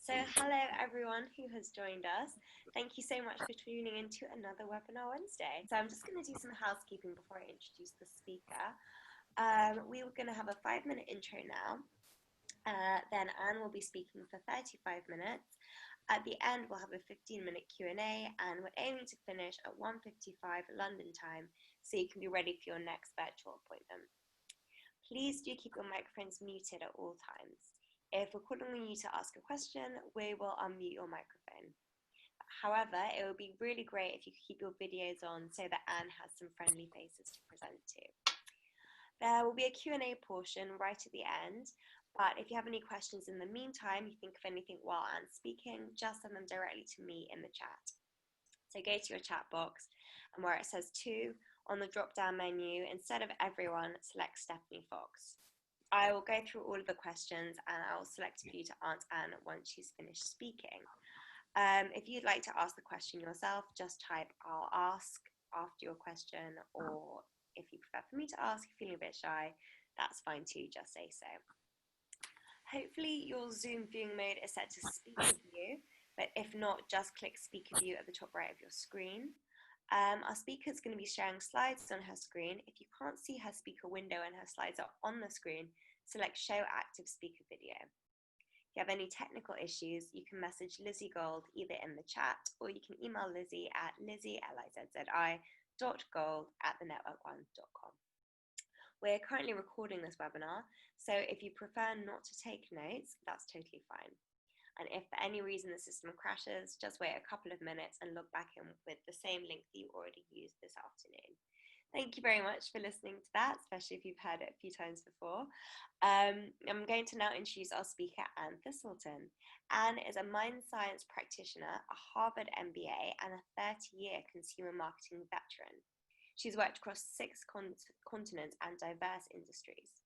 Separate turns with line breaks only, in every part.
So hello everyone who has joined us. Thank you so much for tuning into another Webinar Wednesday. So I'm just going to do some housekeeping before I introduce the speaker. We were going to have a 5-minute intro now. Then Anne will be speaking for 35 minutes. At the end, we'll have a 15-minute Q&A, and we're aiming to finish at 1:55 London time, so you can be ready for your next virtual appointment. Please do keep your microphones muted at all times. If we're calling on you to ask a question, we will unmute your microphone. However, it would be really great if you could keep your videos on so that Anne has some friendly faces to present to. There will be a Q&A portion right at the end, but if you have any questions in the meantime, you think of anything while Anne's speaking, just send them directly to me in the chat. So go to your chat box, and where it says to, on the drop-down menu, instead of everyone, select Stephanie Fox. I will go through all of the questions and I will select a few to answer Anne once she's finished speaking. If you'd like to ask the question yourself, just type "I'll ask" after your question, or if you prefer for me to ask, if you're feeling a bit shy, that's fine too, just say so. Hopefully your Zoom viewing mode is set to speaker view, but if not, just click speaker view at the top right of your screen. Our speaker is going to be sharing slides on her screen. If you can't see her speaker window and her slides are on the screen, select Show Active Speaker Video. If you have any technical issues, you can message Lizzie Gold either in the chat, or you can email Lizzie at lizzie@thenetwork1.com. We're currently recording this webinar, so if you prefer not to take notes, that's totally fine. And if for any reason the system crashes, just wait a couple of minutes and log back in with the same link that you already used this afternoon. Thank you very much for listening to that, especially if you've heard it a few times before. I'm going to now introduce our speaker, Anne Thistleton. Anne is a mind science practitioner, a Harvard MBA, and a 30-year consumer marketing veteran. She's worked across 6 continents and diverse industries.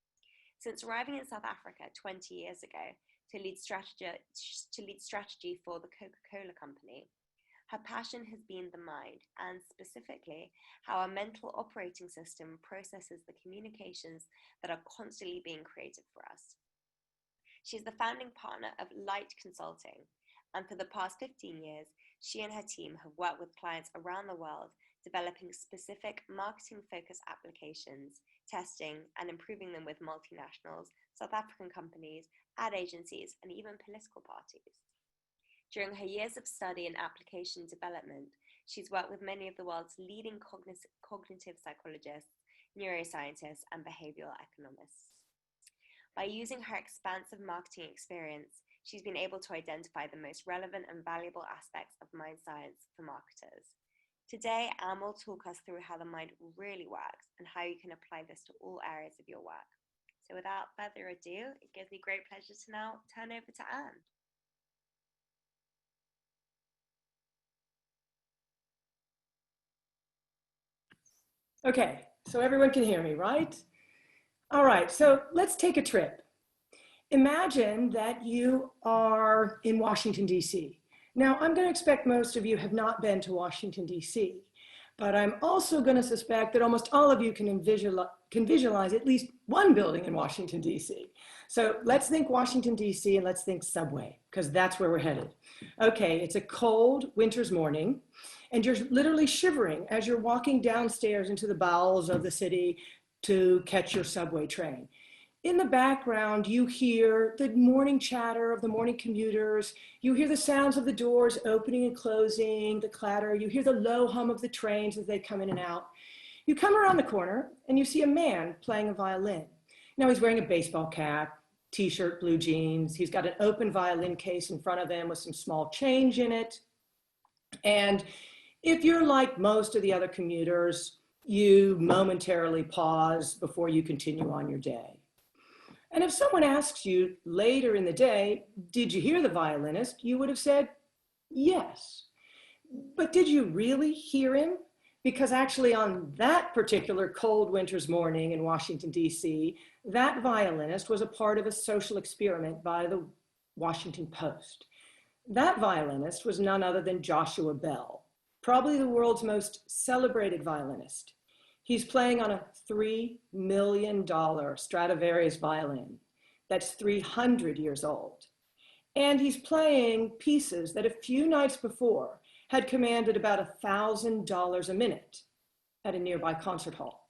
Since arriving in South Africa 20 years ago, to lead strategy for the Coca-Cola company, her passion has been the mind, and specifically how our mental operating system processes the communications that are constantly being created for us. She's the founding partner of Light Consulting, and for the past 15 years, she and her team have worked with clients around the world, developing specific marketing-focused applications, testing and improving them with multinationals, South African companies, ad agencies, and even political parties. During her years of study and application development, she's worked with many of the world's leading cognitive psychologists, neuroscientists, and behavioral economists. By using her expansive marketing experience, she's been able to identify the most relevant and valuable aspects of mind science for marketers. Today, Anne will talk us through how the mind really works and how you can apply this to all areas of your work. So without further ado, it gives me great pleasure to now turn over to Anne.
Okay, so everyone can hear me, right? All right, so let's take a trip. Imagine that you are in Washington, D.C. Now, I'm going to expect most of you have not been to Washington, D.C., but I'm also going to suspect that almost all of you can visualize at least one building in Washington, D.C. So let's think Washington, D.C., and let's think subway, because that's where we're headed. Okay, it's a cold winter's morning, and you're literally shivering as you're walking downstairs into the bowels of the city to catch your subway train. In the background, you hear the morning chatter of the morning commuters. You hear the sounds of the doors opening and closing, the clatter. You hear the low hum of the trains as they come in and out. You come around the corner and you see a man playing a violin. Now he's wearing a baseball cap, t-shirt, blue jeans. He's got an open violin case in front of him with some small change in it. And if you're like most of the other commuters, you momentarily pause before you continue on your day. And if someone asks you later in the day, did you hear the violinist? You would have said, yes. But did you really hear him? Because actually on that particular cold winter's morning in Washington, D.C., that violinist was a part of a social experiment by the Washington Post. That violinist was none other than Joshua Bell, probably the world's most celebrated violinist. He's playing on a $3 million Stradivarius violin that's 300 years old. And he's playing pieces that a few nights before had commanded about $1,000 a minute at a nearby concert hall.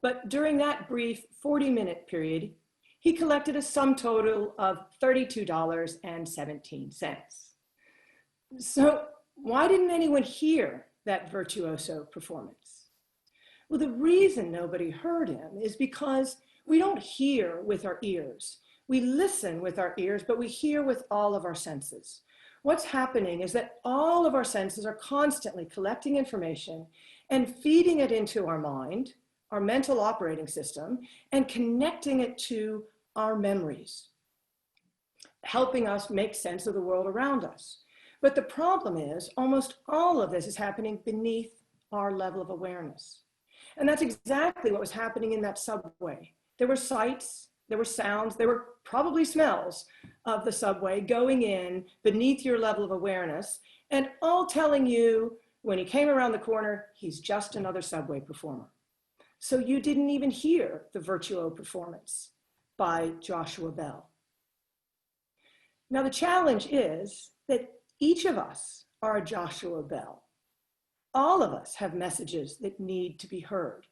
But during that brief 40-minute period, he collected a sum total of $32.17. So why didn't anyone hear that virtuoso performance? Well, the reason nobody heard him is because we don't hear with our ears. We listen with our ears, but we hear with all of our senses. What's happening is that all of our senses are constantly collecting information and feeding it into our mind, our mental operating system, and connecting it to our memories, helping us make sense of the world around us. But the problem is almost all of this is happening beneath our level of awareness. And that's exactly what was happening in that subway. There were sights, there were sounds, there were probably smells of the subway going in beneath your level of awareness, and all telling you when he came around the corner, he's just another subway performer. So you didn't even hear the virtuoso performance by Joshua Bell. Now the challenge is that each of us are a Joshua Bell. All of us have messages that need to be heard.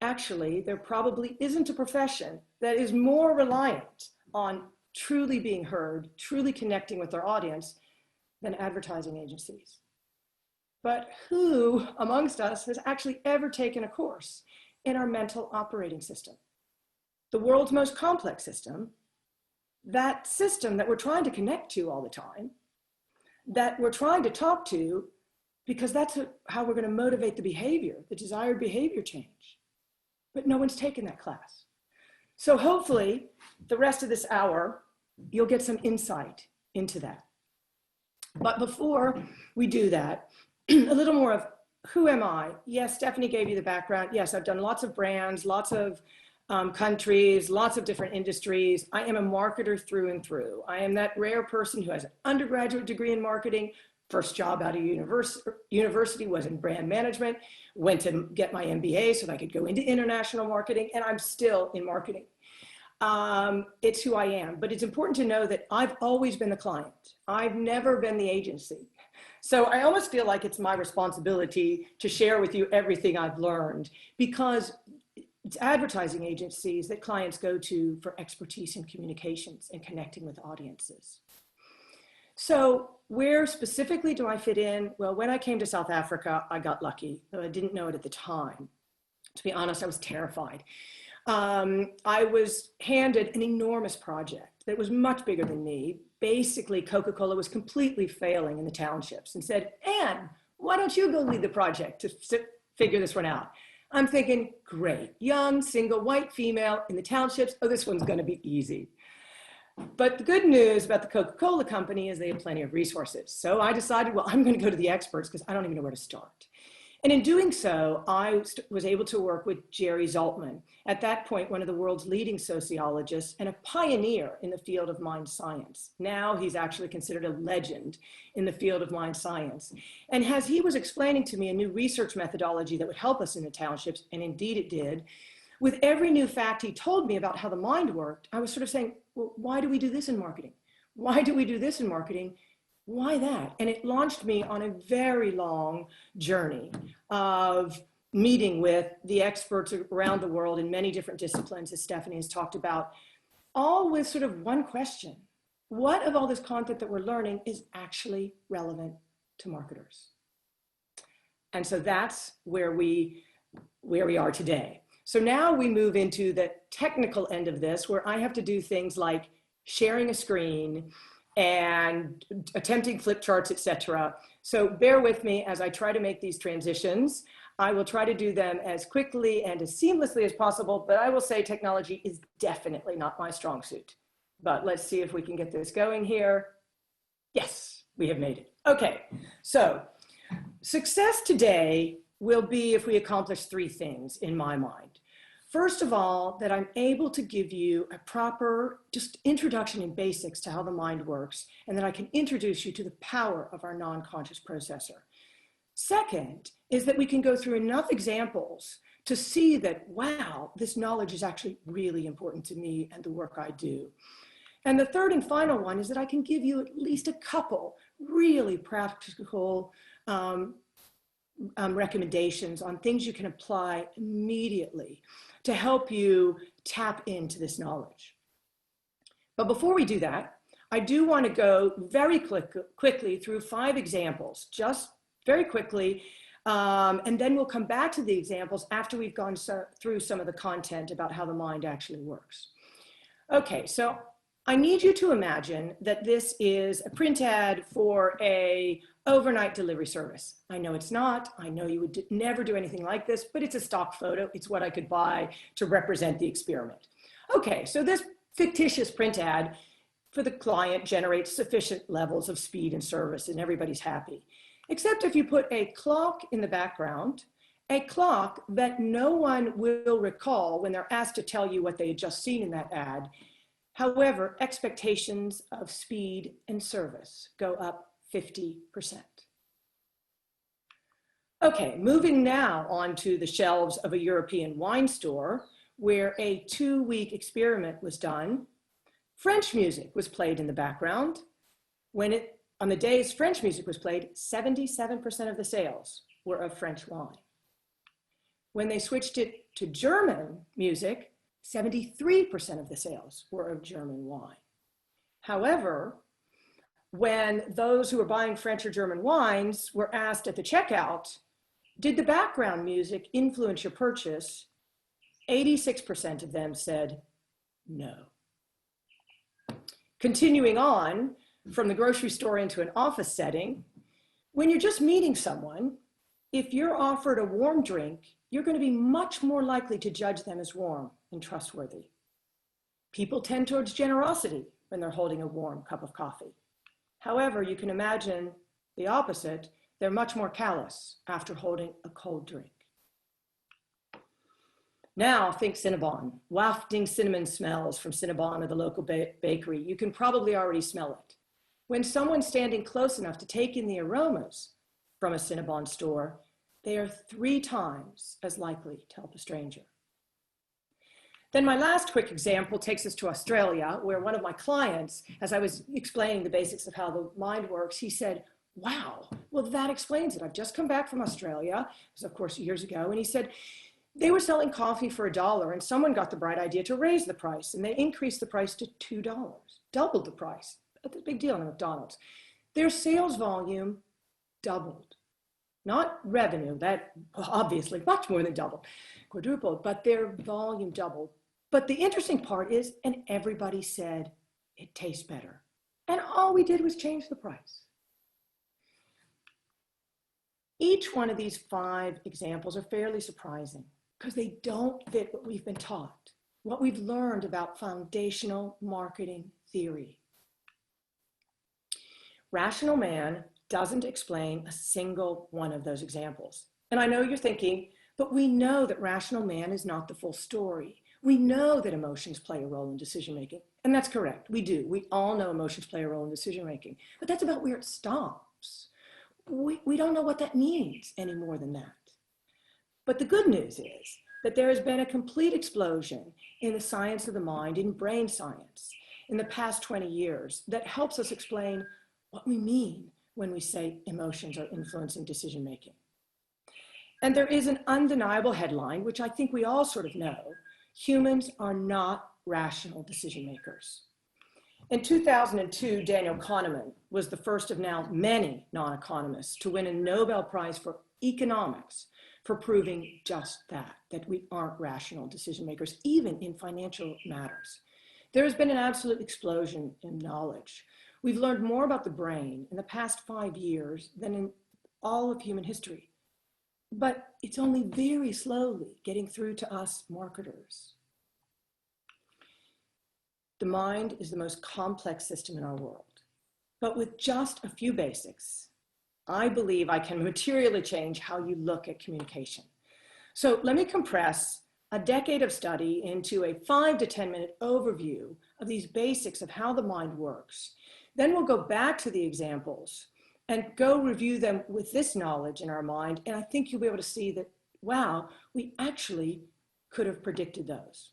Actually, there probably isn't a profession that is more reliant on truly being heard, truly connecting with their audience than advertising agencies. But who amongst us has actually ever taken a course in our mental operating system? The world's most complex system, that system that we're trying to connect to all the time, that we're trying to talk to because that's how we're going to motivate the behavior, the desired behavior change. But no one's taken that class. So hopefully the rest of this hour, you'll get some insight into that. But before we do that, a little more of who am I? Yes, Stephanie gave you the background. Yes, I've done lots of brands, lots of countries, lots of different industries. I am a marketer through and through. I am that rare person who has an undergraduate degree in marketing. First job out of university was in brand management, went to get my MBA so that I could go into international marketing, and I'm still in marketing. It's who I am, but it's important to know that I've always been the client. I've never been the agency. So I almost feel like it's my responsibility to share with you everything I've learned, because it's advertising agencies that clients go to for expertise in communications and connecting with audiences. So where specifically do I fit in? Well, when I came to South Africa, I got lucky, though I didn't know it at the time. To be honest, I was terrified. I was handed an enormous project that was much bigger than me. Basically, Coca-Cola was completely failing in the townships and said, Anne, why don't you go lead the project to figure this one out? I'm thinking, great, young, single, white female in the townships. Oh, this one's going to be easy. But the good news about the Coca-Cola company is they have plenty of resources. So I decided, well, I'm going to go to the experts because I don't even know where to start. And in doing so, I was able to work with Jerry Zaltman, at that point, one of the world's leading sociologists and a pioneer in the field of mind science. Now he's actually considered a legend in the field of mind science. And as he was explaining to me a new research methodology that would help us in the townships, and indeed it did, with every new fact he told me about how the mind worked, I was sort of saying, well, why do we do this in marketing? Why do we do this in marketing? Why that? And it launched me on a very long journey of meeting with the experts around the world in many different disciplines, as Stephanie has talked about, all with sort of one question. What of all this content that we're learning is actually relevant to marketers? And so that's where we are today. So now we move into the technical end of this, where I have to do things like sharing a screen and attempting flip charts, etc. So bear with me as I try to make these transitions. I will try to do them as quickly and as seamlessly as possible, but I will say technology is definitely not my strong suit. But let's see if we can get this going here. Yes, we have made it. Okay, so success today will be if we accomplish three things in my mind. First of all, that I'm able to give you a proper just introduction and basics to how the mind works, and that I can introduce you to the power of our non-conscious processor. Second is that we can go through enough examples to see that, wow, this knowledge is actually really important to me and the work I do. And the third and final one is that I can give you at least a couple really practical recommendations on things you can apply immediately to help you tap into this knowledge. But before we do that, I do want to go very quickly through 5 examples, just very quickly, and then we'll come back to the examples after we've gone through some of the content about how the mind actually works. Okay, so I need you to imagine that this is a print ad for a overnight delivery service. I know it's not. I know you would never do anything like this, but it's a stock photo. It's what I could buy to represent the experiment. Okay, so this fictitious print ad for the client generates sufficient levels of speed and service, and everybody's happy. Except if you put a clock in the background, a clock that no one will recall when they're asked to tell you what they had just seen in that ad. However, expectations of speed and service go up 50%. Okay, moving now onto the shelves of a European wine store where a 2-week experiment was done. French music was played in the background. On the days French music was played, 77% of the sales were of French wine. When they switched it to German music, 73% of the sales were of German wine. However, when those who were buying French or German wines were asked at the checkout, did the background music influence your purchase? 86% of them said no. Continuing on from the grocery store into an office setting, when you're just meeting someone, if you're offered a warm drink, you're going to be much more likely to judge them as warm and trustworthy. People tend towards generosity when they're holding a warm cup of coffee. However, you can imagine the opposite. They're much more callous after holding a cold drink. Now think Cinnabon, wafting cinnamon smells from Cinnabon or the local bakery. You can probably already smell it. When someone's standing close enough to take in the aromas from a Cinnabon store, they are 3 times as likely to help a stranger. Then my last quick example takes us to Australia, where one of my clients, as I was explaining the basics of how the mind works, he said, wow, well, that explains it. I've just come back from Australia. It was, of course, years ago. And he said, they were selling coffee for $1, and someone got the bright idea to raise the price, and they increased the price to $2, doubled the price. That's a big deal in McDonald's. Their sales volume doubled. Not revenue, that obviously much more than doubled, quadrupled, but their volume doubled. But the interesting part is, and everybody said, it tastes better. And all we did was change the price. Each one of these 5 examples are fairly surprising because they don't fit what we've been taught, what we've learned about foundational marketing theory. Rational man doesn't explain a single one of those examples. And I know you're thinking, but we know that rational man is not the full story. We know that emotions play a role in decision-making. And that's correct, we do. We all know emotions play a role in decision-making. But that's about where it stops. We don't know what that means any more than that. But the good news is that there has been a complete explosion in the science of the mind, in brain science, in the past 20 years that helps us explain what we mean when we say emotions are influencing decision-making. And there is an undeniable headline, which I think we all sort of know: humans are not rational decision makers. In 2002, Daniel Kahneman was the first of now many non-economists to win a Nobel Prize for economics for proving just that we aren't rational decision makers, even in financial matters. There has been an absolute explosion in knowledge. We've learned more about the brain in the past 5 years than in all of human history. But it's only very slowly getting through to us marketers. The mind is the most complex system in our world. But with just a few basics, I believe I can materially change how you look at communication. So let me compress a decade of study into a 5 to 10 minute overview of these basics of how the mind works. Then we'll go back to the examples and go review them with this knowledge in our mind. And I think you'll be able to see that, wow, we actually could have predicted those.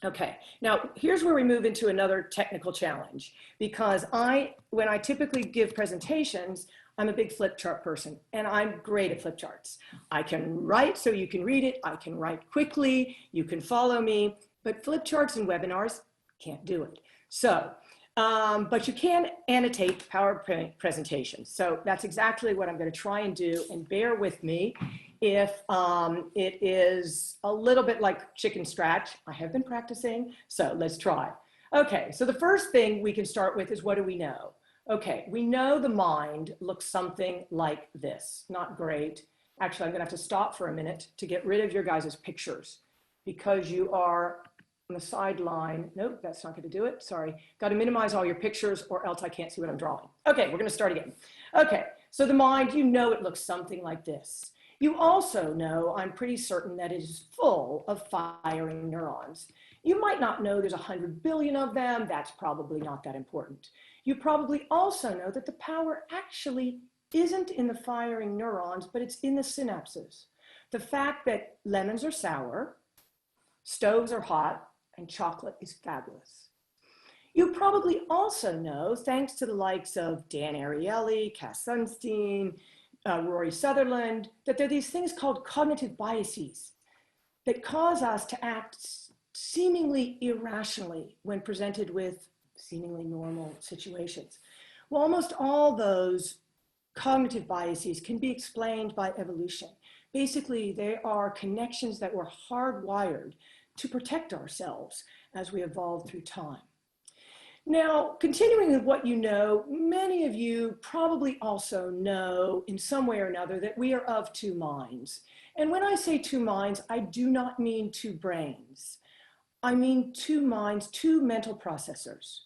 Okay, now here's where we move into another technical challenge, because when I typically give presentations, I'm a big flip chart person, and I'm great at flip charts. I can write so you can read it, I can write quickly, you can follow me, but flip charts and webinars, can't do it. So, but you can annotate PowerPoint presentations. So that's exactly what I'm going to try and do, and bear with me if it is a little bit like chicken scratch. I have been practicing, so let's try. Okay, so the first thing we can start with is, what do we know? Okay, we know the mind looks something like this. Not great. Actually, I'm going to have to stop for a minute to get rid of your guys' pictures, because you are on the sideline. Nope, that's not going to do it. Sorry. Got to minimize all your pictures, or else I can't see what I'm drawing. Okay, we're going to start again. Okay, so the mind, you know it looks something like this. You also know, I'm pretty certain, that it is full of firing neurons. You might not know there's 100 billion of them. That's probably not that important. You probably also know that the power actually isn't in the firing neurons, but it's in the synapses. The fact that lemons are sour, stoves are hot, and chocolate is fabulous. You probably also know, thanks to the likes of Dan Ariely, Cass Sunstein, Rory Sutherland, that there are these things called cognitive biases that cause us to act seemingly irrationally when presented with seemingly normal situations. Well, almost all those cognitive biases can be explained by evolution. Basically, they are connections that were hardwired to protect ourselves as we evolved through time. Now, continuing with what you know, many of you probably also know in some way or another that we are of two minds. And when I say two minds, I do not mean two brains. I mean two minds, two mental processors.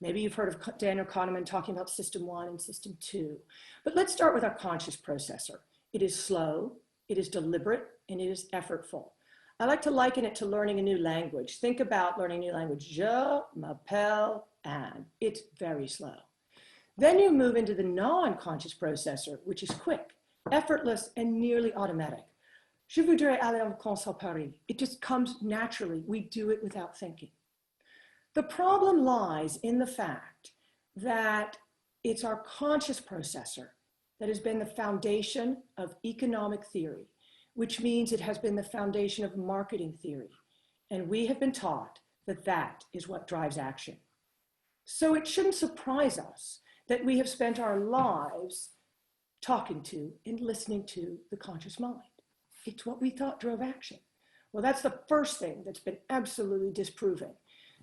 Maybe you've heard of Daniel Kahneman talking about system 1 and system 2. But let's start with our conscious processor. It is slow, it is deliberate, and it is effortful. I like to liken it to learning a new language. Think about learning a new language. Je m'appelle Anne. It's very slow. Then you move into the non-conscious processor, which is quick, effortless, and nearly automatic. Je voudrais aller en vacances à Paris. It just comes naturally. We do it without thinking. The problem lies in the fact that it's our conscious processor that has been the foundation of economic theory, which means it has been the foundation of marketing theory. And we have been taught that that is what drives action. So it shouldn't surprise us that we have spent our lives talking to and listening to the conscious mind. It's what we thought drove action. Well, that's the first thing that's been absolutely disproven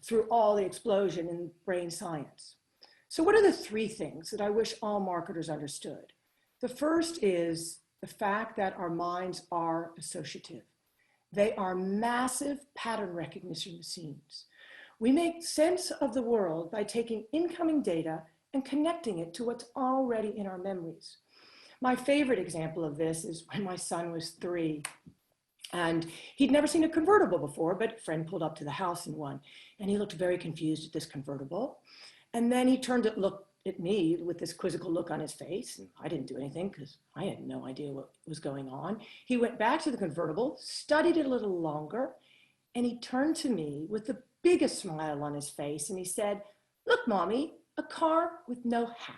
through all the explosion in brain science. So what are the three things that I wish all marketers understood? The first is the fact that our minds are associative. They are massive pattern recognition machines. We make sense of the world by taking incoming data and connecting it to what's already in our memories. My favorite example of this is when my son was 3, and he'd never seen a convertible before, but a friend pulled up to the house in one, and he looked very confused at this convertible. And then he turned to look at me with this quizzical look on his face, and I didn't do anything because I had no idea what was going on. He went back to the convertible, studied it a little longer, and he turned to me with the biggest smile on his face, and he said, "Look, Mommy, a car with no hat."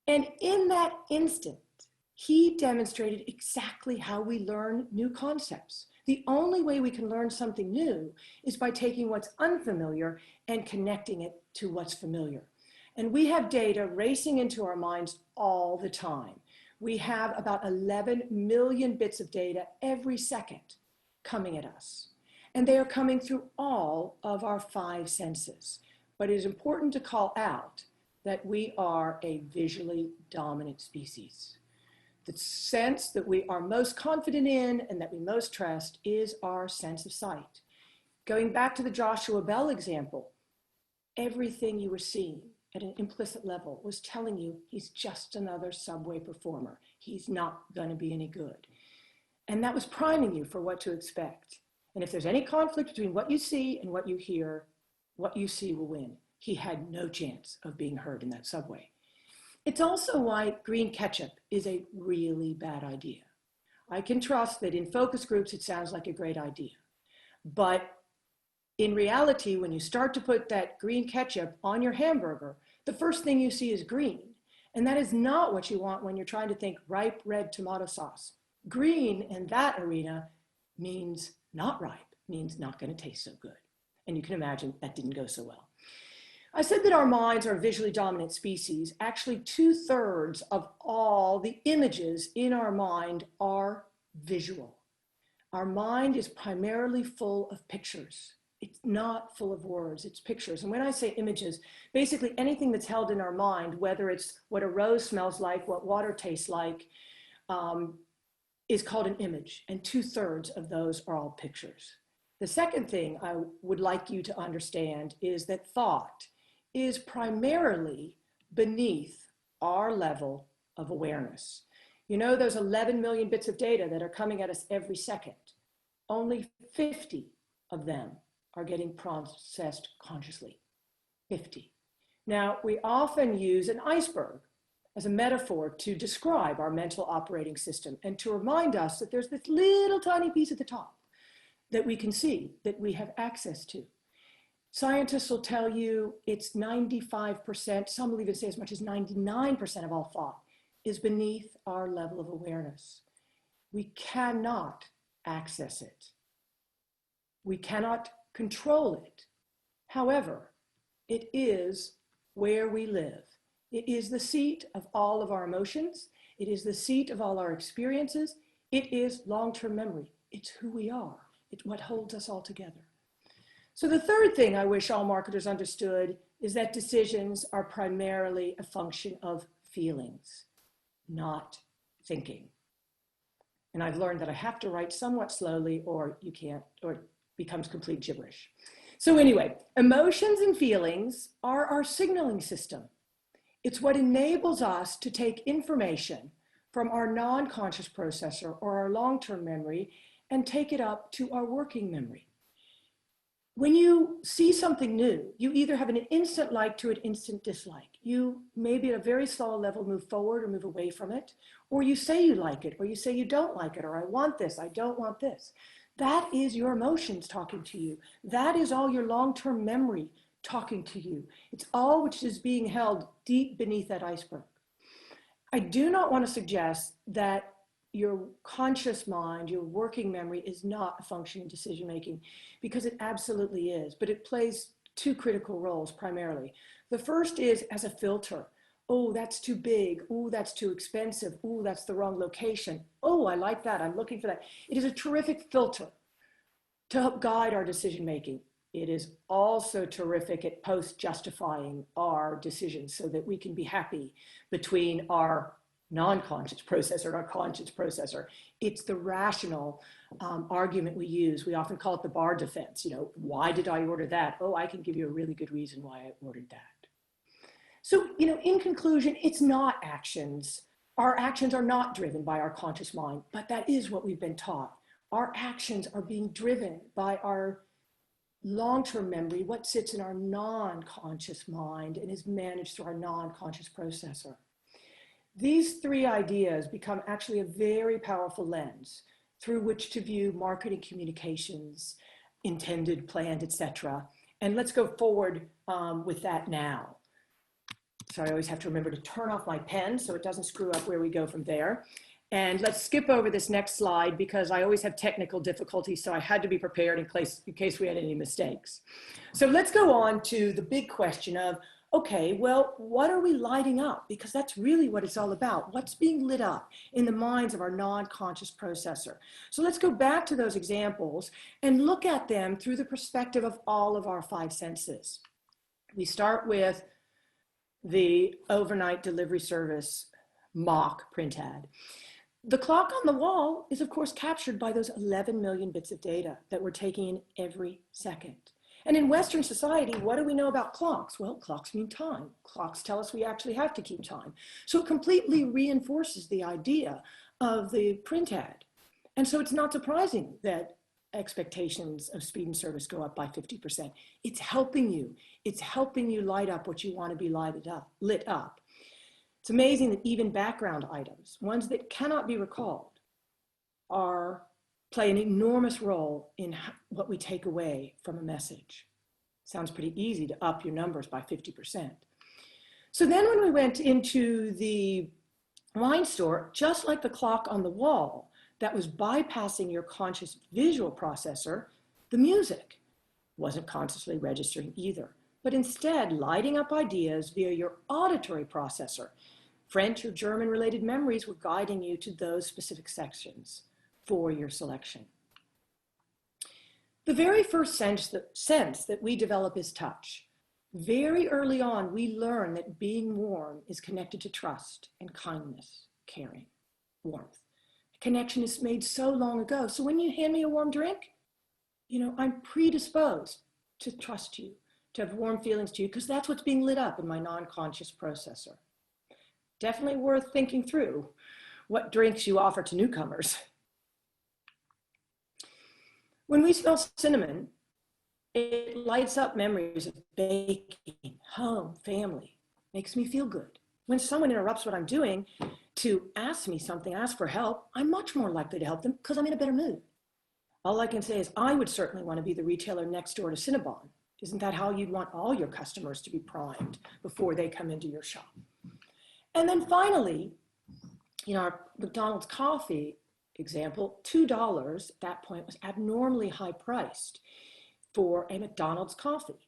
And in that instant, he demonstrated exactly how we learn new concepts. The only way we can learn something new is by taking what's unfamiliar and connecting it to what's familiar. And we have data racing into our minds all the time. We have about 11 million bits of data every second coming at us. And they are coming through all of our 5 senses. But it is important to call out that we are a visually dominant species. The sense that we are most confident in and that we most trust is our sense of sight. Going back to the Joshua Bell example, everything you were seeing at an implicit level was telling you he's just another subway performer. He's not going to be any good. And that was priming you for what to expect. And if there's any conflict between what you see and what you hear, what you see will win. He had no chance of being heard in that subway. It's also why green ketchup is a really bad idea. I can trust that in focus groups, it sounds like a great idea. But in reality, when you start to put that green ketchup on your hamburger, the first thing you see is green. And that is not what you want when you're trying to think ripe red tomato sauce. Green in that arena means not ripe, means not going to taste so good. And you can imagine that didn't go so well. I said that our minds are a visually dominant species. Actually, 2/3 of all the images in our mind are visual. Our mind is primarily full of pictures. It's not full of words, it's pictures. And when I say images, basically anything that's held in our mind, whether it's what a rose smells like, what water tastes like, is called an image. And 2/3 of those are all pictures. The second thing I would like you to understand is that thought is primarily beneath our level of awareness. You know, those 11 million bits of data that are coming at us every second, only 50 of them are getting processed consciously. 50. Now, we often use an iceberg as a metaphor to describe our mental operating system and to remind us that there's this little tiny piece at the top that we can see, that we have access to. Scientists will tell you it's 95%, some will even say as much as 99% of all thought is beneath our level of awareness. We cannot access it. We cannot control it. However, it is where we live. It is the seat of all of our emotions. It is the seat of all our experiences. It is long-term memory. It's who we are. It's what holds us all together. So the third thing I wish all marketers understood is that decisions are primarily a function of feelings, not thinking. And I've learned that I have to write somewhat slowly or you can't, or it becomes complete gibberish. So anyway, emotions and feelings are our signaling system. It's what enables us to take information from our non-conscious processor or our long-term memory and take it up to our working memory. When you see something new, you either have an instant like to an instant dislike. You maybe at a very slow level move forward or move away from it, or you say you like it, or you say you don't like it, or I want this, I don't want this. That is your emotions talking to you. That is all your long-term memory talking to you. It's all which is being held deep beneath that iceberg. I do not want to suggest that your conscious mind, your working memory is not a function of decision making, because it absolutely is, but it plays two critical roles primarily. The first is as a filter. Oh, that's too big. Oh, that's too expensive. Oh, that's the wrong location. Oh, I like that. I'm looking for that. It is a terrific filter to help guide our decision making. It is also terrific at post-justifying our decisions so that we can be happy between our non-conscious processor and our conscious processor. It's the rational argument we use. We often call it the bar defense. You know, why did I order that? Oh, I can give you a really good reason why I ordered that. So, you know, in conclusion, it's not actions. Our actions are not driven by our conscious mind, but that is what we've been taught. Our actions are being driven by our long-term memory, what sits in our non-conscious mind and is managed through our non-conscious processor. These three ideas become actually a very powerful lens through which to view marketing communications, intended, planned, etc. And let's go forward with that now. So I always have to remember to turn off my pen so it doesn't screw up where we go from there. And let's skip over this next slide because I always have technical difficulties, so I had to be prepared in case we had any mistakes. So let's go on to the big question of, okay, well, what are we lighting up? Because that's really what it's all about. What's being lit up in the minds of our non-conscious processor? So let's go back to those examples and look at them through the perspective of all of our five senses. We start with the overnight delivery service mock print ad. The clock on the wall is, of course, captured by those 11 million bits of data that we're taking in every second. And in Western society, what do we know about clocks? Well, clocks mean time. Clocks tell us we actually have to keep time. So it completely reinforces the idea of the print ad. And so it's not surprising that expectations of speed and service go up by 50%. It's helping you. It's helping you light up what you want to be lit up. It's amazing that even background items, ones that cannot be recalled, are play an enormous role in what we take away from a message. Sounds pretty easy to up your numbers by 50%. So then when we went into the wine store, just like the clock on the wall that was bypassing your conscious visual processor, the music wasn't consciously registering either, but instead lighting up ideas via your auditory processor. French or German related memories were guiding you to those specific sections for your selection. The very first sense that we develop is touch. Very early on, we learn that being warm is connected to trust and kindness, caring, warmth. Connection is made so long ago. So when you hand me a warm drink, I'm predisposed to trust you, to have warm feelings to you, because that's what's being lit up in my non-conscious processor. Definitely worth thinking through what drinks you offer to newcomers. When we smell cinnamon, it lights up memories of baking, home, family, makes me feel good. When someone interrupts what I'm doing to ask me something, ask for help, I'm much more likely to help them because I'm in a better mood. All I can say is I would certainly want to be the retailer next door to Cinnabon. Isn't that how you'd want all your customers to be primed before they come into your shop? And then finally, our McDonald's coffee example, $2 at that point was abnormally high priced for a McDonald's coffee.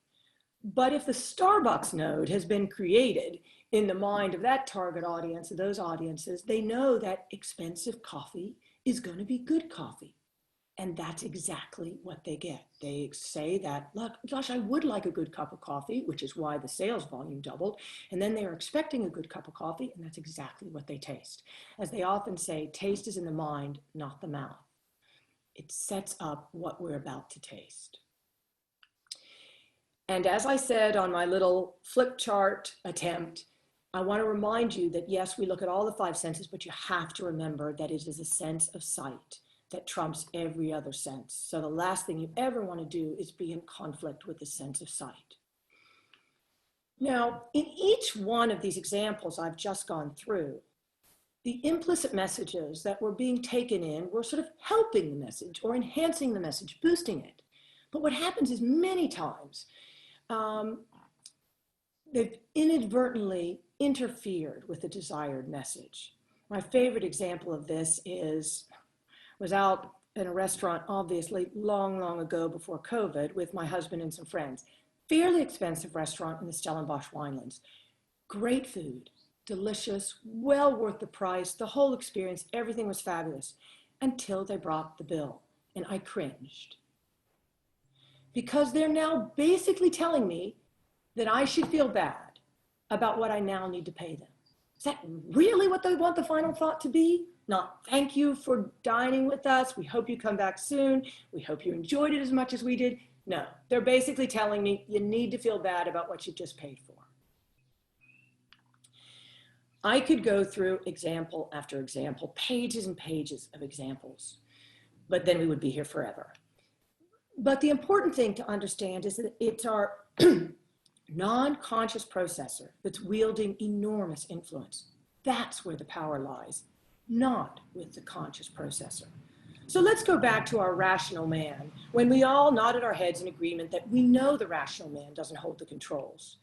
But if the Starbucks node has been created in the mind of that target audience, of those audiences, they know that expensive coffee is going to be good coffee. And that's exactly what they get. They say that, look, gosh, I would like a good cup of coffee, which is why the sales volume doubled. And then they are expecting a good cup of coffee, and that's exactly what they taste. As they often say, taste is in the mind, not the mouth. It sets up what we're about to taste. And as I said on my little flip chart attempt, I want to remind you that yes, we look at all the five senses, but you have to remember that it is a sense of sight that trumps every other sense. So the last thing you ever want to do is be in conflict with the sense of sight. Now, in each one of these examples I've just gone through, the implicit messages that were being taken in were sort of helping the message or enhancing the message, boosting it. But what happens is many times, they've inadvertently interfered with the desired message. My favorite example of this was out in a restaurant, obviously, long ago before COVID with my husband and some friends. Fairly expensive restaurant in the Stellenbosch winelands. Great food, delicious, well worth the price, the whole experience, everything was fabulous, until they brought the bill, and I cringed. Because they're now basically telling me that I should feel bad about what I now need to pay them. Is that really what they want the final thought to be? Not, thank you for dining with us. We hope you come back soon. We hope you enjoyed it as much as we did. No, they're basically telling me you need to feel bad about what you just paid for. I could go through example after example, pages and pages of examples, but then we would be here forever. But the important thing to understand is that it's our non-conscious processor that's wielding enormous influence. That's where the power lies, not with the conscious processor. So let's go back to our rational man, when we all nodded our heads in agreement that we know the rational man doesn't hold the controls.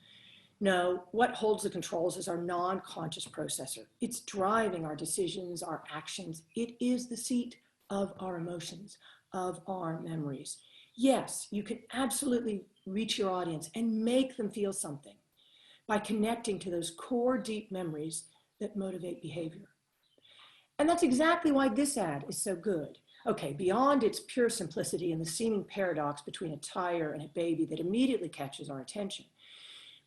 No, what holds the controls is our non-conscious processor. It's driving our decisions, our actions. It is the seat of our emotions, of our memories. Yes, you can absolutely reach your audience and make them feel something by connecting to those core deep memories that motivate behavior. And that's exactly why this ad is so good. Okay, beyond its pure simplicity and the seeming paradox between a tire and a baby that immediately catches our attention,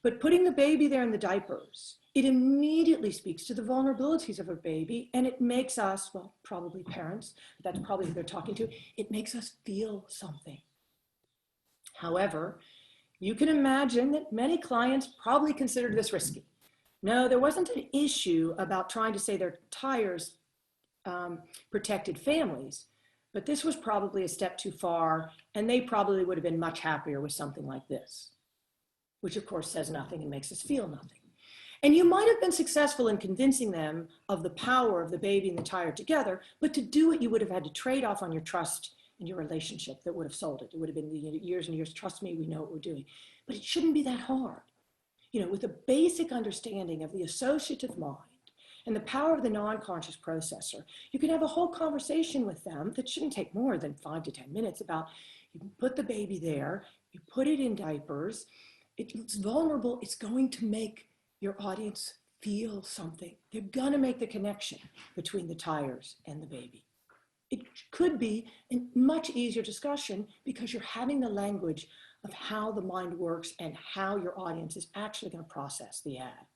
but putting the baby there in the diapers, it immediately speaks to the vulnerabilities of a baby, and it makes us, well, probably parents, but that's probably who they're talking to, it makes us feel something. However, you can imagine that many clients probably considered this risky. No, there wasn't an issue about trying to say their tires protected families, but this was probably a step too far, and they probably would have been much happier with something like this, which of course says nothing and makes us feel nothing. And you might have been successful in convincing them of the power of the baby and the tire together, but to do it, you would have had to trade off on your trust and your relationship that would have sold it. It would have been years and years, trust me, we know what we're doing. But it shouldn't be that hard. You know, with a basic understanding of the associative mind and the power of the non-conscious processor, you can have a whole conversation with them that shouldn't take more than 5 to 10 minutes about, you can put the baby there, you put it in diapers, it's vulnerable, it's going to make your audience feel something. They're gonna make the connection between the tires and the baby. It could be a much easier discussion because you're having the language of how the mind works and how your audience is actually gonna process the ad.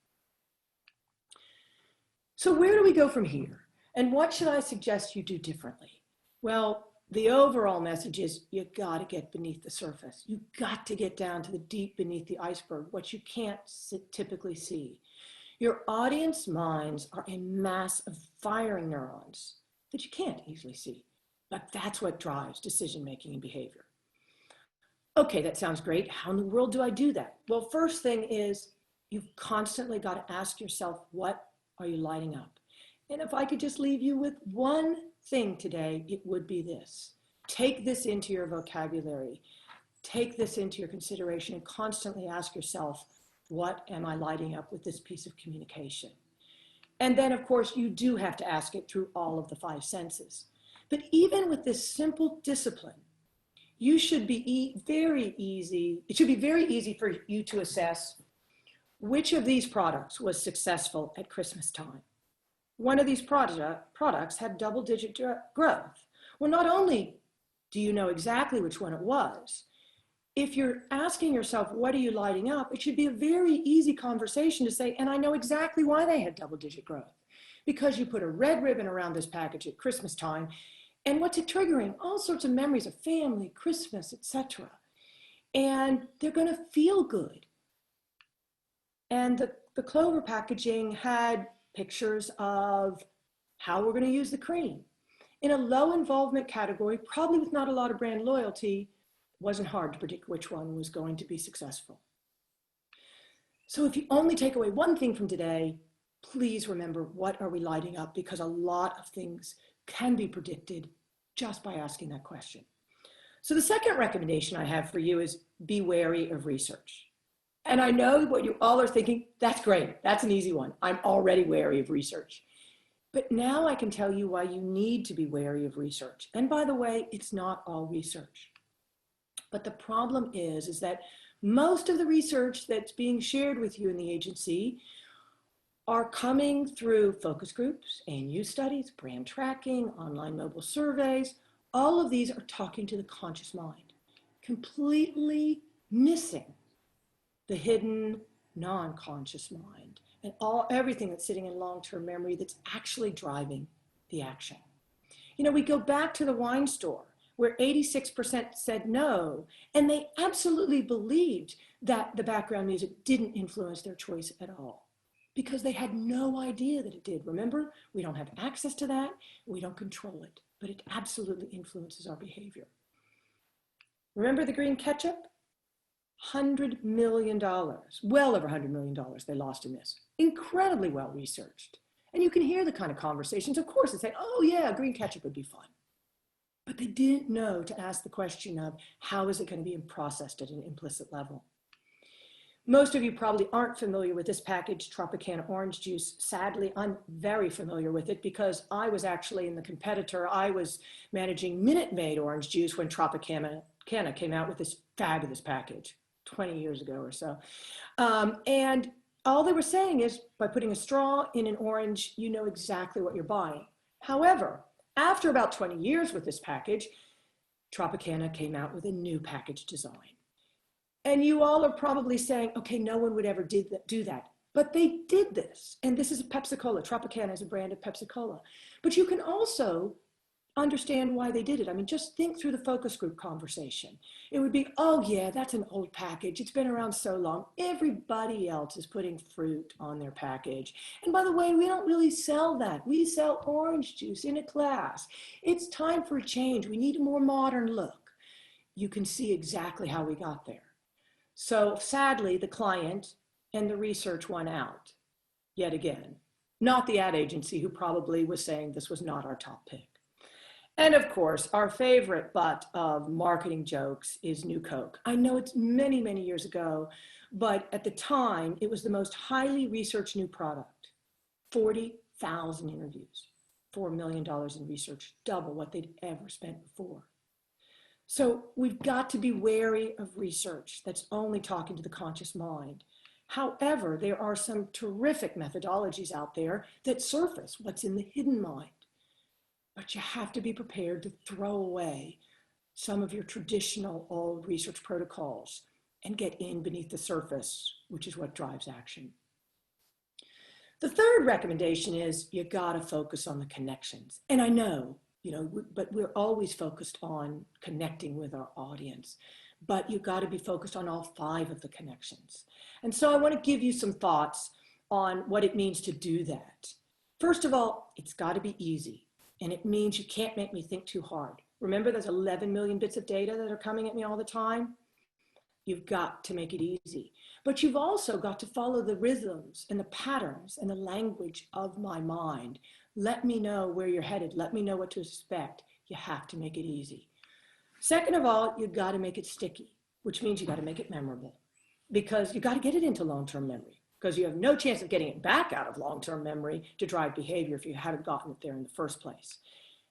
So where do we go from here? And what should I suggest you do differently? Well, the overall message is you gotta get beneath the surface. You got to get down to the deep beneath the iceberg, what you can't typically see. Your audience minds are a mass of firing neurons that you can't easily see, but that's what drives decision-making and behavior. Okay, that sounds great. How in the world do I do that? Well, first thing is you've constantly got to ask yourself, what are you lighting up? And if I could just leave you with one thing today, it would be this. Take this into your vocabulary. Take this into your consideration and constantly ask yourself, what am I lighting up with this piece of communication? And then, of course, you do have to ask it through all of the 5 senses. But even with this simple discipline, you should be it should be very easy for you to assess which of these products was successful at Christmas time. One of these products had double-digit growth. Well, not only do you know exactly which one it was, if you're asking yourself, what are you lighting up? It should be a very easy conversation to say, and I know exactly why they had double-digit growth. Because you put a red ribbon around this package at Christmas time, and what's it triggering? All sorts of memories of family, Christmas, etc. And they're gonna feel good. And the Clover packaging had pictures of how we're gonna use the cream. In a low involvement category, probably with not a lot of brand loyalty, wasn't hard to predict which one was going to be successful. So if you only take away one thing from today, please remember, what are we lighting up? Because a lot of things can be predicted just by asking that question. So the second recommendation I have for you is be wary of research. And I know what you all are thinking, that's great, that's an easy one. I'm already wary of research. But now I can tell you why you need to be wary of research. And by the way, it's not all research. But the problem is that most of the research that's being shared with you in the agency are coming through focus groups, ANU studies, brand tracking, online mobile surveys. All of these are talking to the conscious mind, completely missing the hidden non-conscious mind and everything that's sitting in long-term memory that's actually driving the action. You know, we go back to the wine store where 86% said no, and they absolutely believed that the background music didn't influence their choice at all because they had no idea that it did. Remember, we don't have access to that, we don't control it, but it absolutely influences our behavior. Remember the green ketchup? $100 million, well over $100 million they lost in this. Incredibly well researched. And you can hear the kind of conversations, of course, and say, oh yeah, green ketchup would be fun. But they didn't know to ask the question of how is it going to be processed at an implicit level. Most of you probably aren't familiar with this package, Tropicana orange juice. Sadly, I'm very familiar with it because I was actually in the competitor. I was managing Minute Maid orange juice when Tropicana came out with this fabulous package 20 years ago or so. And all they were saying is by putting a straw in an orange, you know exactly what you're buying. However, after about 20 years with this package, Tropicana came out with a new package design. And you all are probably saying, okay, no one would ever do that. But they did this. And this is Pepsi-Cola. Tropicana is a brand of Pepsi-Cola. But you can also understand why they did it. I mean, just think through the focus group conversation. It would be, oh yeah, that's an old package. It's been around so long. Everybody else is putting fruit on their package. And by the way, we don't really sell that. We sell orange juice in a glass. It's time for a change. We need a more modern look. You can see exactly how we got there. So sadly, the client and the research won out. yet again, not the ad agency who probably was saying this was not our top pick. And of course, our favorite butt of marketing jokes is New Coke. I know it's many, many years ago, but at the time, it was the most highly researched new product. 40,000 interviews, $4 million in research, double what they'd ever spent before. So we've got to be wary of research that's only talking to the conscious mind. However, there are some terrific methodologies out there that surface what's in the hidden mind. But you have to be prepared to throw away some of your traditional old research protocols and get in beneath the surface, which is what drives action. The third recommendation is you gotta focus on the connections. And I know, but we're always focused on connecting with our audience, but you gotta be focused on all 5 of the connections. And so I wanna give you some thoughts on what it means to do that. First of all, it's gotta be easy. And it means you can't make me think too hard. Remember, there's 11 million bits of data that are coming at me all the time. You've got to make it easy. But you've also got to follow the rhythms and the patterns and the language of my mind. Let me know where you're headed. Let me know what to expect. You have to make it easy. Second of all, you've got to make it sticky, which means you got to make it memorable, because you got to get it into long-term memory, because you have no chance of getting it back out of long-term memory to drive behavior if you haven't gotten it there in the first place.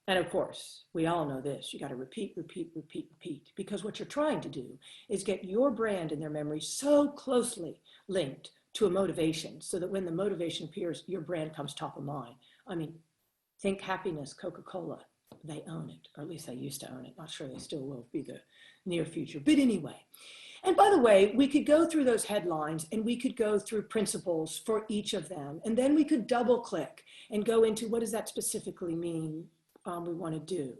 And of course, we all know this, you got to repeat, repeat, repeat, repeat, because what you're trying to do is get your brand in their memory so closely linked to a motivation so that when the motivation appears, your brand comes top of mind. I mean, think happiness, Coca-Cola, they own it, or at least they used to own it. Not sure they still will be the near future, but anyway. And by the way, we could go through those headlines and we could go through principles for each of them. And then we could double click and go into what does that specifically mean we want to do.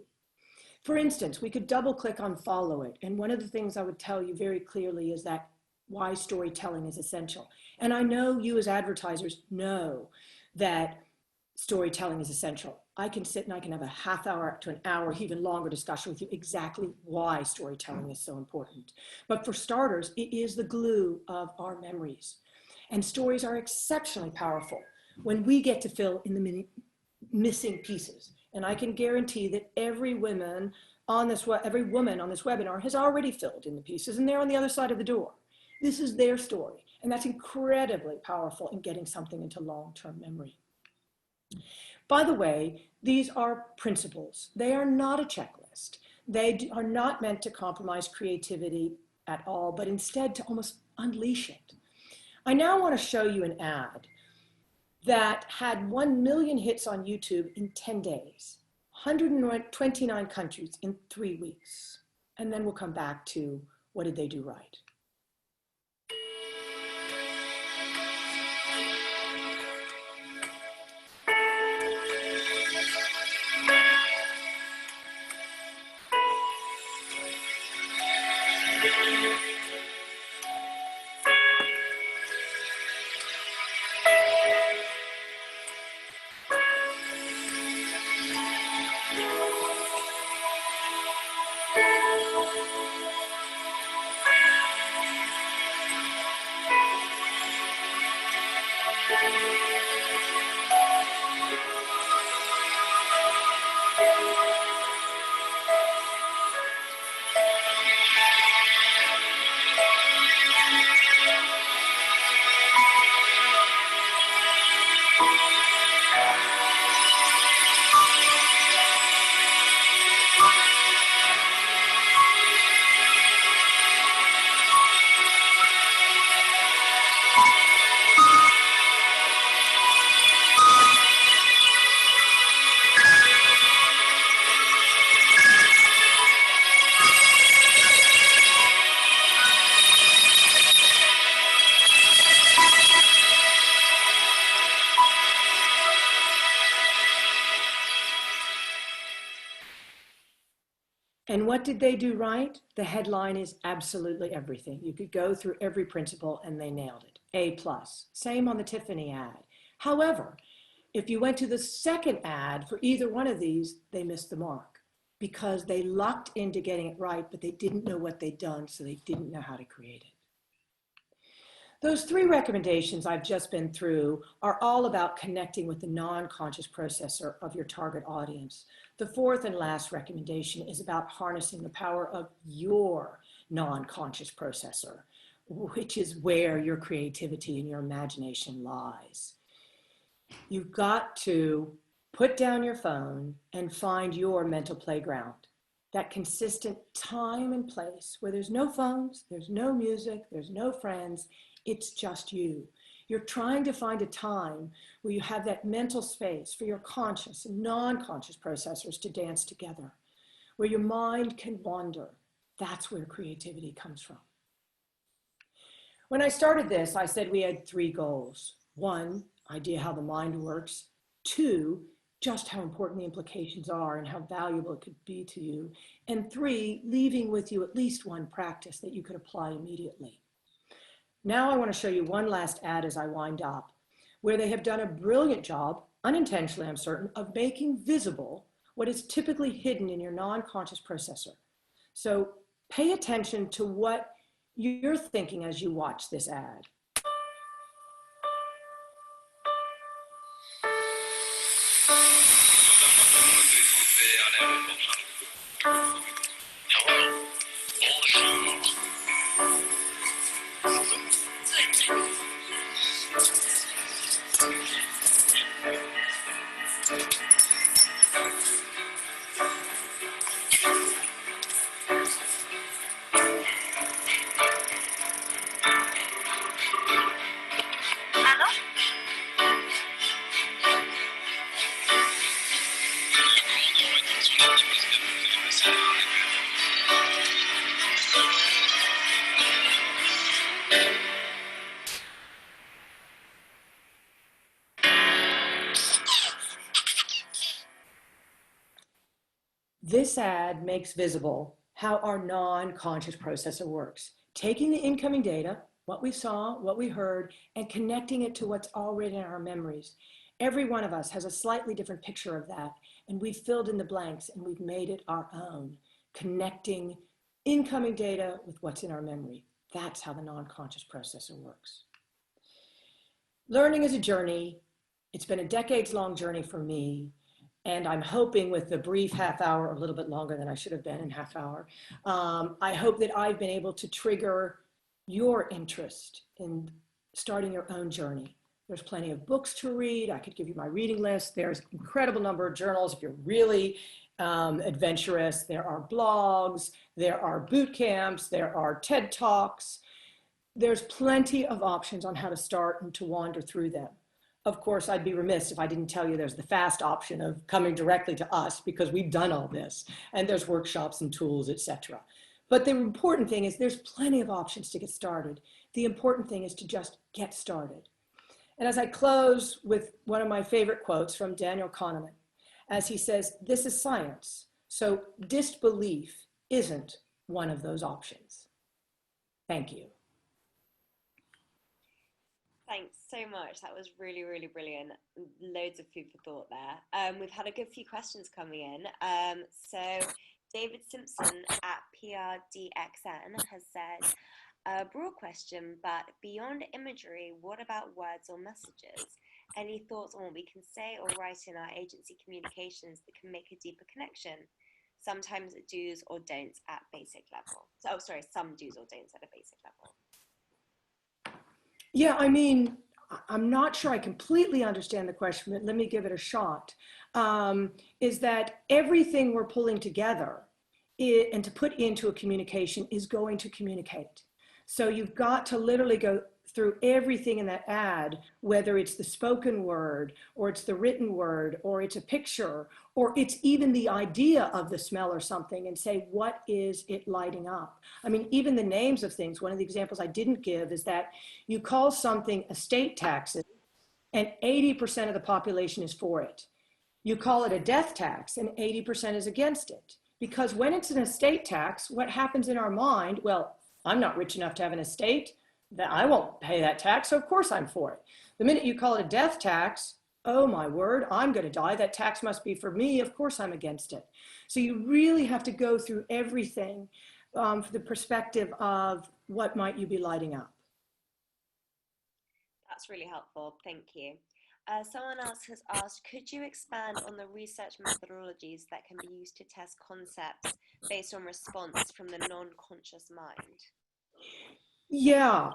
For instance, we could double click on follow it. And one of the things I would tell you very clearly is that why storytelling is essential. And I know you as advertisers know that storytelling is essential. I can sit and I can have a half hour to an hour, even longer discussion with you exactly why storytelling is so important. But for starters, it is the glue of our memories. And stories are exceptionally powerful when we get to fill in the missing pieces. And I can guarantee that every woman on this webinar has already filled in the pieces, and they're on the other side of the door. This is their story. And that's incredibly powerful in getting something into long-term memory. By the way, these are principles. They are not a checklist. They are not meant to compromise creativity at all, but instead to almost unleash it. I now want to show you an ad that had 1 million hits on YouTube in 10 days, 129 countries in 3 weeks. And then we'll come back to what did they do right. And what did they do right? The headline is absolutely everything. You could go through every principle and they nailed it. A+. Same on the Tiffany ad. However, if you went to the second ad for either one of these, they missed the mark because they locked into getting it right, but they didn't know what they'd done, so they didn't know how to create it. Those 3 recommendations I've just been through are all about connecting with the non-conscious processor of your target audience. The 4th and last recommendation is about harnessing the power of your non-conscious processor, which is where your creativity and your imagination lies. You've got to put down your phone and find your mental playground. That consistent time and place where there's no phones, there's no music, there's no friends, it's just you. You're trying to find a time where you have that mental space for your conscious and non-conscious processors to dance together, where your mind can wander. That's where creativity comes from. When I started this, I said we had 3 goals. 1, idea how the mind works. 2, just how important the implications are and how valuable it could be to you. And 3, leaving with you at least 1 practice that you could apply immediately. Now I want to show you one last ad as I wind up, where they have done a brilliant job, unintentionally I'm certain, of making visible what is typically hidden in your non-conscious processor. So pay attention to what you're thinking as you watch this ad. This ad makes visible how our non-conscious processor works, taking the incoming data, what we saw, what we heard, and connecting it to what's already in our memories. Every one of us has a slightly different picture of that, and we've filled in the blanks and we've made it our own, connecting incoming data with what's in our memory. That's how the non-conscious processor works. Learning is a journey. It's been a decades-long journey for me. And I'm hoping with the brief half hour, a little bit longer than I should have been in half hour, I hope that I've been able to trigger your interest in starting your own journey. There's plenty of books to read. I could give you my reading list. There's an incredible number of journals if you're really adventurous. There are blogs, there are boot camps, there are TED Talks. There's plenty of options on how to start and to wander through them. Of course, I'd be remiss if I didn't tell you there's the fast option of coming directly to us because we've done all this, and there's workshops and tools, etc. But the important thing is there's plenty of options to get started. The important thing is to just get started. And as I close with one of my favorite quotes from Daniel Kahneman, as he says, this is science, so disbelief isn't one of those options. Thank you.
Thanks so much. That was really, really brilliant. Loads of food for thought there. We've had a good few questions coming in. So David Simpson at PRDXN has said, a broad question, but beyond imagery, what about words or messages? Any thoughts on what we can say or write in our agency communications that can make a deeper connection? Sometimes do's or don'ts at basic level. So, some do's or don'ts at a basic level.
Yeah, I mean, I'm not sure I completely understand the question, but let me give it a shot. Is that everything we're pulling together and to put into a communication is going to communicate. So you've got to literally go through everything in that ad, whether it's the spoken word, or it's the written word, or it's a picture, or it's even the idea of the smell or something, and say, what is it lighting up? I mean, even the names of things, one of the examples I didn't give is that you call something estate taxes, and 80% of the population is for it. You call it a death tax, and 80% is against it. Because when it's an estate tax, what happens in our mind, well, I'm not rich enough to have an estate, that I won't pay that tax, so of course I'm for it. The minute you call it a death tax, oh my word, I'm going to die, that tax must be for me, of course I'm against it. So you really have to go through everything from the perspective of what might you be lighting up.
That's really helpful. Thank you. Someone else has asked, could you expand on the research methodologies that can be used to test concepts based on response from the non-conscious mind?
Yeah,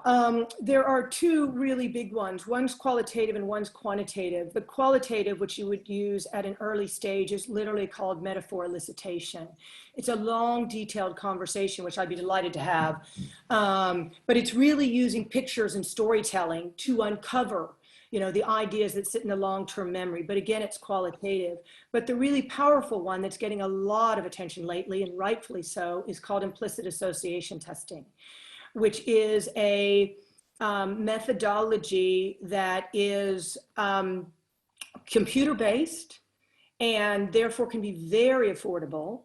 there are two really big ones. One's qualitative and one's quantitative. The qualitative, which you would use at an early stage, is literally called metaphor elicitation. It's a long, detailed conversation, which I'd be delighted to have. But it's really using pictures and storytelling to uncover, the ideas that sit in the long-term memory. But again, it's qualitative. But the really powerful one that's getting a lot of attention lately, and rightfully so, is called implicit association testing, which is a methodology that is computer-based and therefore can be very affordable.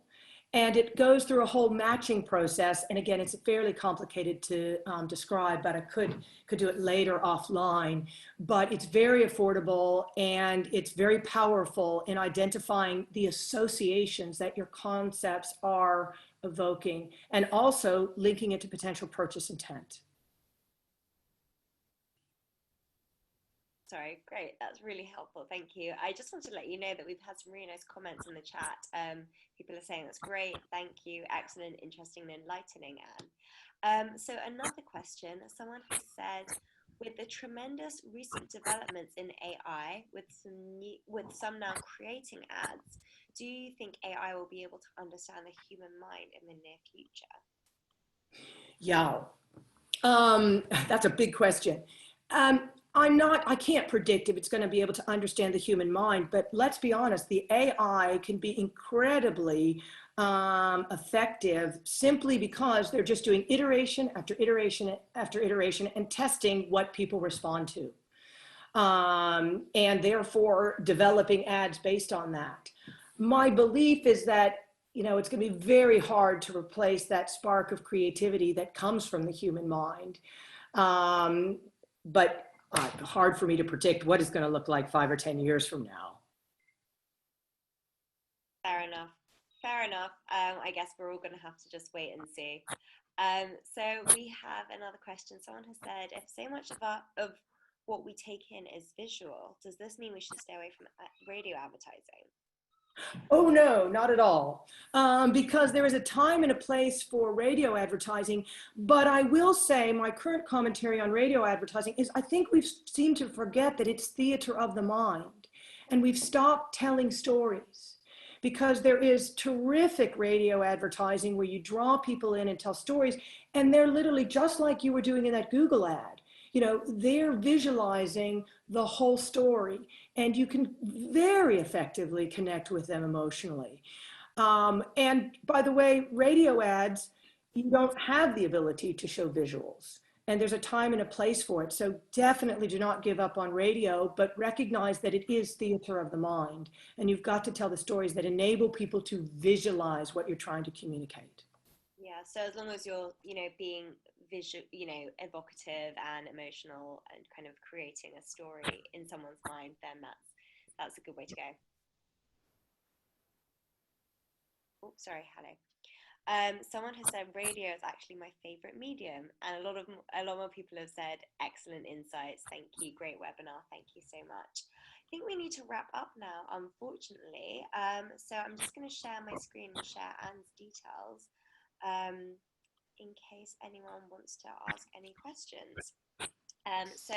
And it goes through a whole matching process. And again, it's fairly complicated to describe, but I could do it later offline. But it's very affordable and it's very powerful in identifying the associations that your concepts are evoking, and also linking it to potential purchase intent.
Sorry, great. That's really helpful. Thank you. I just wanted to let you know that we've had some really nice comments in the chat. People are saying that's great. Thank you. Excellent, interesting, and enlightening, Anne. So another question, someone has said, with the tremendous recent developments in AI, with some now creating ads, do you think AI will be able to understand the human mind in the near future?
Yeah, that's a big question. I can't predict if it's going to be able to understand the human mind, but let's be honest, the AI can be incredibly effective simply because they're just doing iteration after iteration after iteration and testing what people respond to. And therefore developing ads based on that. My belief is that, it's going to be very hard to replace that spark of creativity that comes from the human mind. But hard for me to predict what it's going to look like 5 or 10 years from now.
Fair enough. Fair enough. I guess we're all going to have to just wait and see. So we have another question. Someone has said, if so much of what we take in is visual, does this mean we should stay away from radio advertising?
Oh, no, not at all. Because there is a time and a place for radio advertising. But I will say my current commentary on radio advertising is I think we've seemed to forget that it's theater of the mind. And we've stopped telling stories. Because there is terrific radio advertising where you draw people in and tell stories. And they're literally just like you were doing in that Google ad. They're visualizing the whole story, and you can very effectively connect with them emotionally. And by the way, radio ads, you don't have the ability to show visuals, and there's a time and a place for it. So definitely do not give up on radio, but recognize that it is theater of the mind, and you've got to tell the stories that enable people to visualize what you're trying to communicate.
Yeah, so as long as you're, being visual, evocative and emotional and kind of creating a story in someone's mind, then that's a good way to go. Oh, sorry, hello. Someone has said radio is actually my favorite medium, and a lot more people have said excellent insights. Thank you, great webinar. Thank you so much. I think we need to wrap up now, unfortunately. So I'm just going to share my screen and share Anne's details. In case anyone wants to ask any questions. So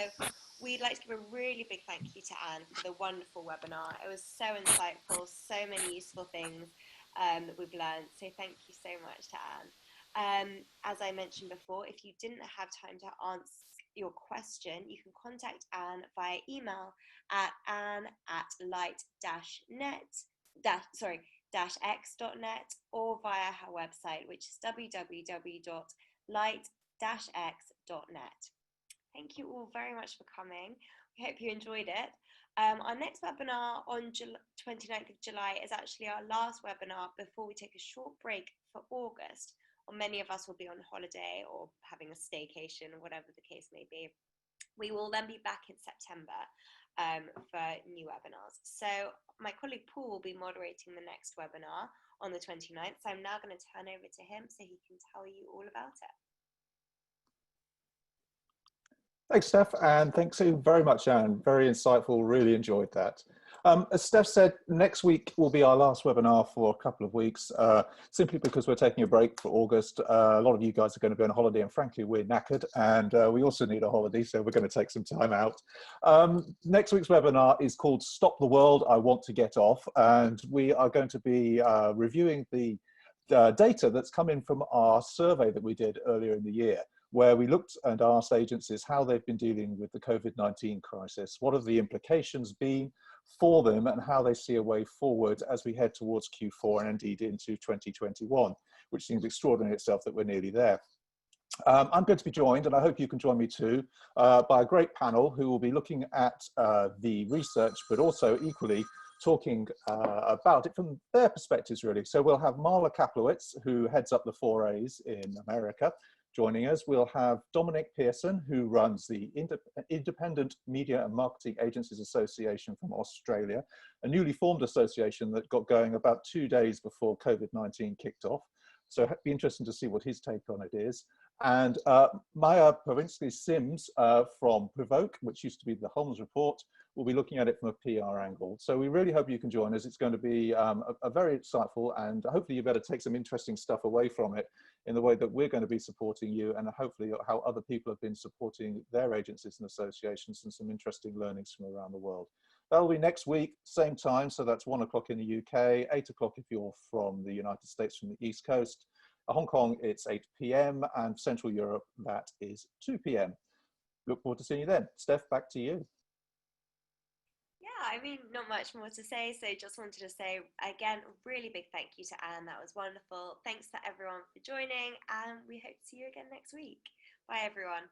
we'd like to give a really big thank you to Anne for the wonderful webinar. It was so insightful, so many useful things that we've learned. So thank you so much to Anne. As I mentioned before, if you didn't have time to answer your question, you can contact Anne via email at anne@light-x.net or via her website, which is www.light-x.net. Thank you all very much for coming. We hope you enjoyed it. Our next webinar on 29th of July is actually our last webinar before we take a short break for August, or many of us will be on holiday or having a staycation or whatever the case may be. We will then be back in September for new webinars. So my colleague Paul will be moderating the next webinar on the 29th. So I'm now going to turn over to him so he can tell you all about it.
Thanks, Steph, and thanks so very much, Anne. Very insightful, really enjoyed that. As Steph said, next week will be our last webinar for a couple of weeks, simply because we're taking a break for August. A lot of you guys are going to be on holiday, and frankly, we're knackered, and we also need a holiday, so we're going to take some time out. Next week's webinar is called Stop the World, I Want to Get Off, and we are going to be reviewing the data that's come in from our survey that we did earlier in the year, where we looked and asked agencies how they've been dealing with the COVID-19 crisis. What have the implications been for them and how they see a way forward as we head towards Q4 and indeed into 2021, which seems extraordinary itself that we're nearly there. I'm going to be joined, and I hope you can join me too, by a great panel who will be looking at the research, but also equally talking about it from their perspectives, really. So we'll have Marla Kaplowitz, who heads up the 4As in America, joining us. We'll have Dominic Pearson, who runs the Independent Media and Marketing Agencies Association from Australia, a newly formed association that got going about 2 days before COVID-19 kicked off. So it'd be interesting to see what his take on it is. And Maya Provinsky-Sims from Provoke, which used to be the Holmes Report, will be looking at it from a PR angle. So we really hope you can join us. It's going to be a very insightful, and hopefully you better take some interesting stuff away from it in the way that we're going to be supporting you, and hopefully how other people have been supporting their agencies and associations, and some interesting learnings from around the world. That'll be next week, same time. So that's 1 o'clock in the UK, 8 o'clock if you're from the United States, from the East Coast. Hong Kong, it's 8 p.m. and Central Europe, that is 2 p.m. Look forward to seeing you then. Steph, back to you.
Yeah, I mean, not much more to say. So just wanted to say, again, really big thank you to Anne. That was wonderful. Thanks to everyone for joining, and we hope to see you again next week. Bye, everyone.